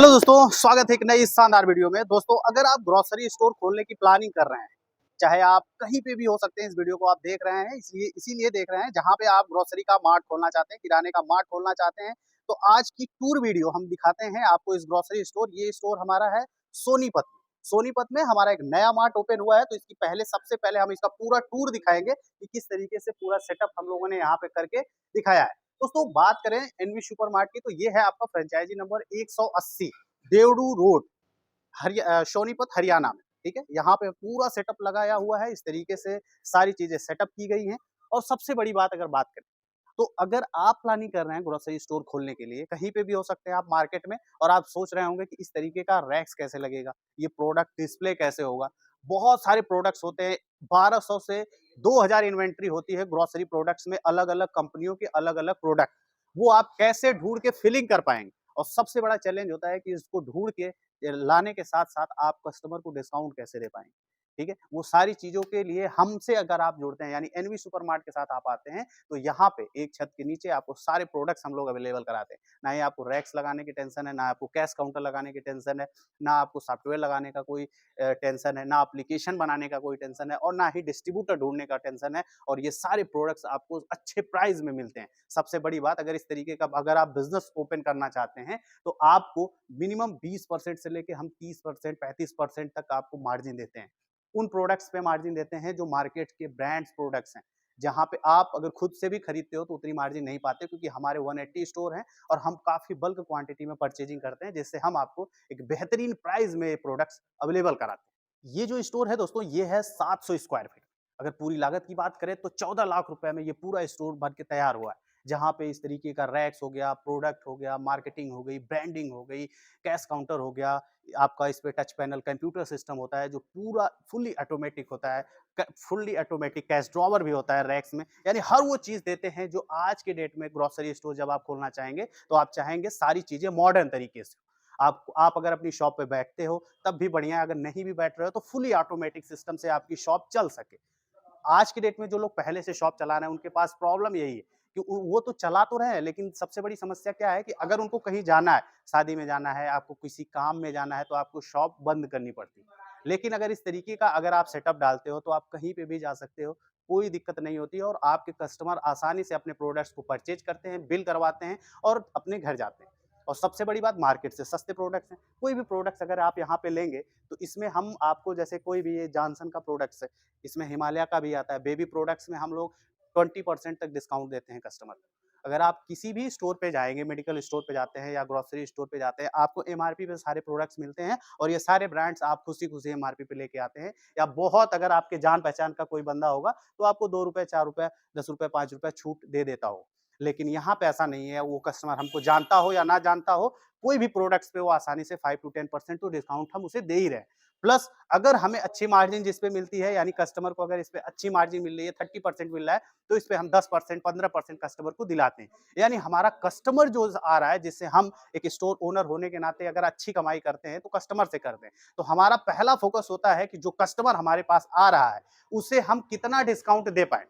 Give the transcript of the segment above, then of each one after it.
Hello दोस्तों, स्वागत है एक नई शानदार वीडियो में। दोस्तों, अगर आप ग्रोसरी स्टोर खोलने की प्लानिंग कर रहे हैं, चाहे आप कहीं पे भी हो सकते हैं, इस वीडियो को आप देख रहे हैं इसलिए इसीलिए देख रहे हैं जहां पे आप ग्रोसरी का मार्ट खोलना चाहते हैं, किराने का मार्ट खोलना चाहते हैं, तो आज की टूर वीडियो हम दिखाते हैं आपको इस ग्रोसरी स्टोर। ये स्टोर हमारा है सोनीपत में। सोनीपत में हमारा एक नया मार्ट ओपन हुआ है, तो इसकी सबसे पहले हम इसका पूरा टूर दिखाएंगे कि किस तरीके से पूरा सेटअप हम लोगों ने यहाँ पे करके दिखाया है। दोस्तों, बात करें एनवी सुपरमार्ट की, तो ये है आपका franchise number 180 Devdu road, Sonipat Haryana में। ठीक है, यहाँ पे पूरा सेटअप लगाया हुआ है, इस तरीके से सारी चीजें सेटअप की गई हैं। और सबसे बड़ी बात अगर बात करें, तो अगर आप प्लानिंग कर रहे हैं ग्रोसरी स्टोर खोलने के लिए, कहीं पे भी हो सकते हैं आप मार्केट में, और आप सोच रहे होंगे कि इस तरीके का रैक्स कैसे लगेगा, ये प्रोडक्ट डिस्प्ले कैसे होगा। बहुत सारे प्रोडक्ट्स होते हैं, 1200 से 2000 इन्वेंट्री होती है ग्रोसरी प्रोडक्ट्स में, अलग अलग कंपनियों के अलग अलग प्रोडक्ट। वो आप कैसे ढूंढ के फिलिंग कर पाएंगे। और सबसे बड़ा चैलेंज होता है कि इसको ढूंढ के लाने के साथ साथ आप कस्टमर को डिस्काउंट कैसे दे पाएंगे। ठीक है, वो सारी चीजों के लिए हमसे अगर आप जुड़ते हैं, यानी एनवी सुपरमार्ट के साथ आप आते हैं, तो यहाँ पे एक छत के नीचे आपको सारे प्रोडक्ट्स हम लोग अवेलेबल कराते हैं। ना ही आपको रैक्स लगाने की टेंशन है, ना आपको कैश काउंटर लगाने की टेंशन है, ना आपको सॉफ्टवेयर लगाने का कोई टेंशन है, ना एप्लीकेशन बनाने का कोई टेंशन है, और ना ही डिस्ट्रीब्यूटर ढूंढने का टेंशन है। और ये सारे प्रोडक्ट्स आपको अच्छे प्राइस में मिलते हैं। सबसे बड़ी बात, अगर इस तरीके का अगर आप बिजनेस ओपन करना चाहते हैं, तो आपको मिनिमम 20% से लेके हम 30% 35% तक आपको मार्जिन देते हैं। उन प्रोडक्ट्स पे मार्जिन देते हैं जो मार्केट के ब्रांड्स प्रोडक्ट्स हैं। जहाँ पे आप अगर खुद से भी खरीदते हो तो उतनी मार्जिन नहीं पाते, क्योंकि हमारे 180 स्टोर हैं और हम काफ़ी बल्क क्वांटिटी में परचेजिंग करते हैं, जिससे हम आपको एक बेहतरीन प्राइस में प्रोडक्ट्स अवेलेबल कराते हैं। ये जो स्टोर है दोस्तों, ये है 700 स्क्वायर फीट। अगर पूरी लागत की बात करें तो 14 लाख रुपए में ये पूरा स्टोर बन के तैयार हुआ है। जहाँ पे इस तरीके का रैक्स हो गया, प्रोडक्ट हो गया, मार्केटिंग हो गई, ब्रांडिंग हो गई, कैश काउंटर हो गया, आपका इस पे टच पैनल कंप्यूटर सिस्टम होता है जो पूरा फुल्ली ऑटोमेटिक होता है, फुल्ली ऑटोमेटिक कैश ड्रॉवर भी होता है रैक्स में। यानी हर वो चीज़ देते हैं जो आज के डेट में ग्रोसरी स्टोर जब आप खोलना चाहेंगे, तो आप चाहेंगे सारी चीज़ें मॉडर्न तरीके से। आप अगर अपनी शॉप पे बैठते हो तब भी बढ़िया है, अगर नहीं भी बैठ रहे हो तो फुल्ली ऑटोमेटिक सिस्टम से आपकी शॉप चल सके। आज की डेट में जो लोग पहले से शॉप चला रहे हैं, उनके पास प्रॉब्लम यही है कि वो तो चला तो रहे हैं, लेकिन सबसे बड़ी समस्या क्या है कि अगर उनको कहीं जाना है, शादी में जाना है, आपको किसी काम में जाना है, तो आपको शॉप बंद करनी पड़ती है। लेकिन अगर इस तरीके का अगर आप सेटअप डालते हो, तो आप कहीं पे भी जा सकते हो, कोई दिक्कत नहीं होती है, और आपके कस्टमर आसानी से अपने प्रोडक्ट्स को परचेज करते हैं, बिल करवाते हैं और अपने घर जाते हैं। और सबसे बड़ी बात, मार्केट से सस्ते प्रोडक्ट्स हैं। कोई भी प्रोडक्ट्स अगर आप यहाँ पे लेंगे, तो इसमें हम आपको, जैसे कोई भी ये जॉनसन का प्रोडक्ट्स है, इसमें हिमालय का भी आता है, बेबी प्रोडक्ट्स में हम लोग 20% तक डिस्काउंट देते हैं कस्टमर को। अगर आप किसी भी स्टोर पे जाएँगे, मेडिकल स्टोर पे जाते हैं या ग्रोसरी स्टोर पे जाते हैं, आपको एमआरपी पे सारे प्रोडक्ट्स मिलते हैं, और ये सारे ब्रांड्स आप खुशी-खुशी एमआरपी पे लेके आते हैं। या बहुत अगर आपके जान-पहचान का कोई बंदा होगा, तो आपको ₹2, ₹4, ₹10, ₹5 छूट दे देता हो। लेकिन यहाँ पे ऐसा नहीं है, वो कस्टमर हमको जानता हो या ना जानता हो, कोई भी प्रोडक्ट्स पे वो आसानी से 5 टू 10% तो डिस्काउंट हम उसे दे ही रहे हैं। प्लस अगर हमें अच्छी मार्जिन जिस पे मिलती है, यानी कस्टमर को अगर इस पे अच्छी मार्जिन मिल रही है, 30% मिल रहा है, तो इस पे हम 10% 15% कस्टमर को दिलाते हैं। यानी हमारा कस्टमर जो आ रहा है, जिससे हम एक स्टोर ओनर होने के नाते अगर अच्छी कमाई करते हैं, तो कस्टमर से करते हैं। तो हमारा पहला फोकस होता है कि जो कस्टमर हमारे पास आ रहा है, उसे हम कितना डिस्काउंट दे पाएँ।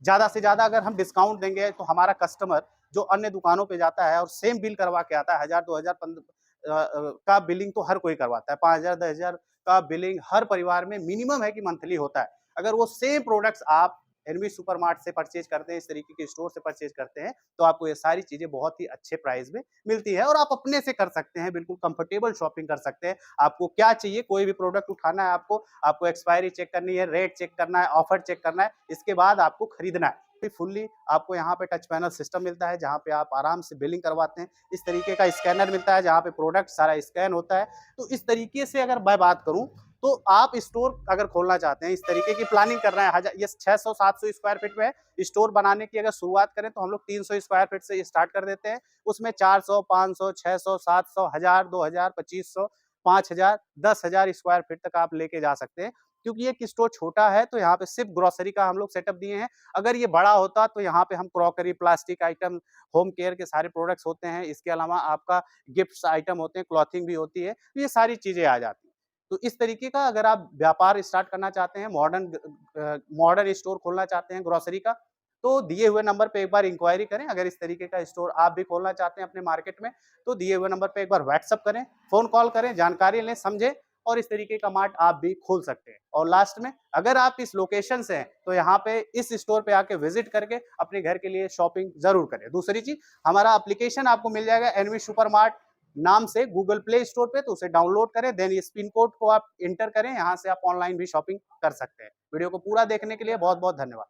ज़्यादा से ज़्यादा अगर हम डिस्काउंट देंगे, तो हमारा कस्टमर जो अन्य दुकानों पे जाता है और सेम बिल करवा के आता है, 1000 2000 का बिलिंग तो हर कोई करवाता है, 5000 10000 का बिलिंग हर परिवार में मिनिमम है कि मंथली होता है। अगर वो सेम प्रोडक्ट्स आप एनवी सुपरमार्ट से परचेज करते हैं, इस तरीके के स्टोर से परचेज करते हैं, तो आपको ये सारी चीज़ें बहुत ही अच्छे प्राइस में मिलती है, और आप अपने से कर सकते हैं, बिल्कुल कंफर्टेबल शॉपिंग कर सकते हैं। आपको क्या चाहिए, कोई भी प्रोडक्ट उठाना है आपको एक्सपायरी चेक करनी है, रेट चेक करना है, ऑफर चेक करना है, इसके बाद आपको खरीदना है। फिर फुल्ली आपको यहाँ पे टच पैनल सिस्टम मिलता है, जहाँ पे आप आराम से बिलिंग करवाते हैं। इस तरीके का स्कैनर मिलता है, जहाँ पे प्रोडक्ट सारा स्कैन होता है। तो इस तरीके से अगर मैं बात करूँ, तो आप स्टोर अगर खोलना चाहते हैं, इस तरीके की प्लानिंग कर रहे हैं, ये 600-700 स्क्वायर फीट में है। स्टोर बनाने की अगर शुरुआत करें, तो हम लोग 300 स्क्वायर फीट से स्टार्ट कर देते हैं। उसमें 400, 500, 600, 700, 1000, 2000, 2500, 5000, 10,000 स्क्वायर फीट तक आप लेके जा सकते हैं। क्योंकि ये स्टोर छोटा है, तो यहाँ पे सिर्फ ग्रोसरी का हम लोग सेटअप दिए हैं। अगर ये बड़ा होता, तो यहाँ पे हम crockery, plastic item, home care के सारे प्रोडक्ट्स होते हैं। इसके अलावा आपका गिफ्ट्स आइटम होते हैं, क्लॉथिंग भी होती है, तो ये सारी चीज़ें आ जाती हैं। तो इस तरीके का अगर आप व्यापार स्टार्ट करना चाहते हैं, मॉडर्न स्टोर खोलना चाहते हैं ग्रोसरी का, तो दिए हुए नंबर पे एक बार इंक्वायरी करें। अगर इस तरीके का स्टोर आप भी खोलना चाहते हैं अपने मार्केट में, तो दिए हुए नंबर पे एक बार व्हाट्सएप करें, फ़ोन कॉल करें, जानकारी लें, समझें और इस तरीके का मार्ट आप भी खोल सकते हैं। और लास्ट में, अगर आप इस लोकेशन से हैं, तो यहाँ पे इस स्टोर पे आके विज़िट करके अपने घर के लिए शॉपिंग ज़रूर करें। दूसरी चीज़, हमारा एप्लीकेशन आपको मिल जाएगा एनवी सुपरमार्ट नाम से गूगल प्ले स्टोर पे, तो उसे डाउनलोड करें, देन इस पिन कोड को आप एंटर करें, यहाँ से आप ऑनलाइन भी शॉपिंग कर सकते हैं। वीडियो को पूरा देखने के लिए बहुत-बहुत धन्यवाद।